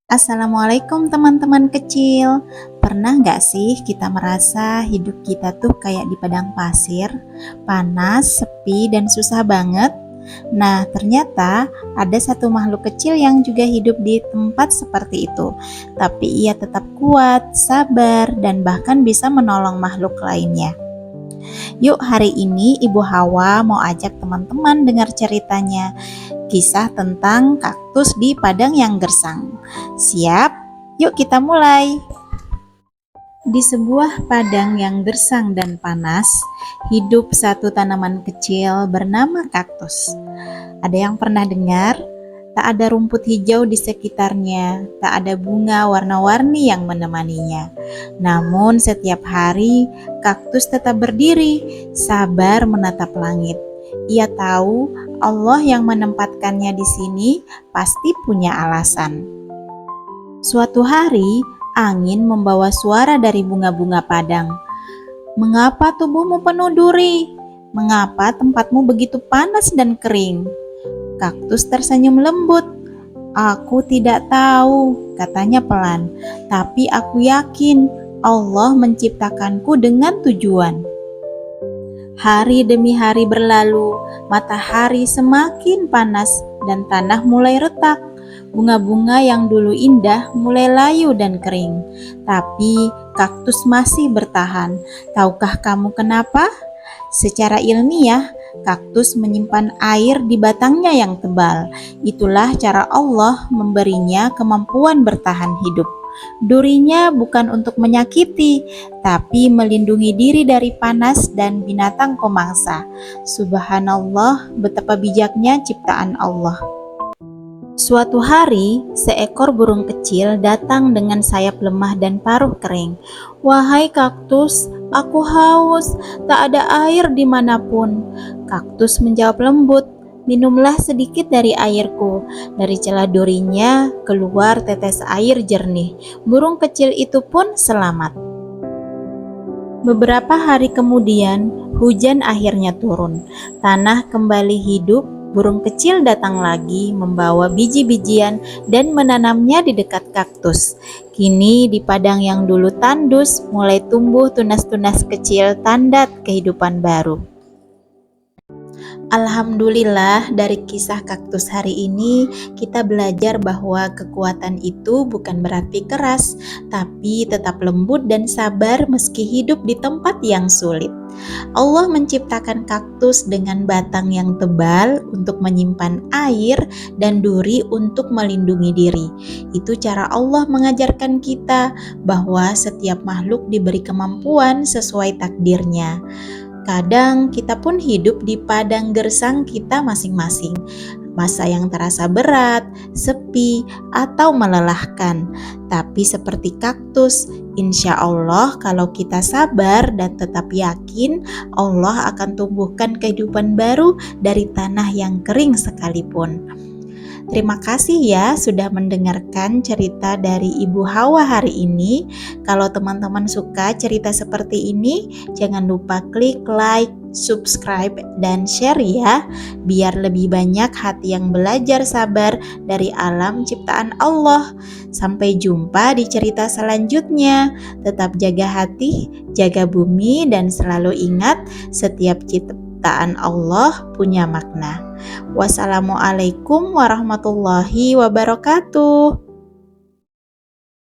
Assalamualaikum teman-teman kecil. Pernah nggak sih kita merasa hidup kita tuh kayak di padang pasir, panas, sepi, dan susah banget? Nah, ternyata ada satu makhluk kecil yang juga hidup di tempat seperti itu. Tapi ia tetap kuat, sabar, dan bahkan bisa menolong makhluk lainnya. Yuk, hari ini Ibu Hawa mau ajak teman-teman dengar ceritanya. Kisah tentang kaktus di padang yang gersang. Siap? Yuk kita mulai. Di sebuah padang yang gersang dan panas, hidup satu tanaman kecil bernama kaktus. Ada yang pernah dengar? Tak ada rumput hijau di sekitarnya, tak ada bunga warna-warni yang menemaninya. Namun setiap hari, kaktus tetap berdiri, sabar menatap langit. Ia tahu Allah yang menempatkannya di sini pasti punya alasan. Suatu hari, angin membawa suara dari bunga-bunga padang. "Mengapa tubuhmu penuh duri? Mengapa tempatmu begitu panas dan kering?" Kaktus tersenyum lembut. "Aku tidak tahu," katanya pelan, "tapi aku yakin Allah menciptakanku dengan tujuan." Hari demi hari berlalu, matahari semakin panas dan tanah mulai retak. Bunga-bunga yang dulu indah mulai layu dan kering. Tapi kaktus masih bertahan. Tahukah kamu kenapa? Secara ilmiah, kaktus menyimpan air di batangnya yang tebal. Itulah cara Allah memberinya kemampuan bertahan hidup. Durinya bukan untuk menyakiti, tapi melindungi diri dari panas dan binatang pemangsa. Subhanallah, betapa bijaknya ciptaan Allah. Suatu hari, seekor burung kecil datang dengan sayap lemah dan paruh kering. "Wahai kaktus, aku haus, tak ada air dimanapun." Kaktus menjawab lembut, "Minumlah sedikit dari airku." Dari celah durinya keluar tetes air jernih. Burung kecil itu pun selamat. Beberapa hari kemudian, hujan akhirnya turun. Tanah kembali hidup. Burung kecil datang lagi membawa biji-bijian dan menanamnya di dekat kaktus. Kini di padang yang dulu tandus mulai tumbuh tunas-tunas kecil, tanda kehidupan baru. Alhamdulillah, dari kisah kaktus hari ini kita belajar bahwa kekuatan itu bukan berarti keras, tapi tetap lembut dan sabar meski hidup di tempat yang sulit. Allah menciptakan kaktus dengan batang yang tebal untuk menyimpan air dan duri untuk melindungi diri. Itu cara Allah mengajarkan kita bahwa setiap makhluk diberi kemampuan sesuai takdirnya. Kadang kita pun hidup di padang gersang kita masing-masing. Masa yang terasa berat, sepi, atau melelahkan. Tapi seperti kaktus, insya Allah kalau kita sabar dan tetap yakin, Allah akan tumbuhkan kehidupan baru dari tanah yang kering sekalipun. Terima kasih ya sudah mendengarkan cerita dari Ibu Hawa hari ini. Kalau teman-teman suka cerita seperti ini, jangan lupa klik like, subscribe, dan share ya, biar lebih banyak hati yang belajar sabar dari alam ciptaan Allah. Sampai jumpa di cerita selanjutnya. Tetap jaga hati, jaga bumi, dan selalu ingat setiap ciptaan Allah punya makna. Wassalamualaikum warahmatullahi wabarakatuh.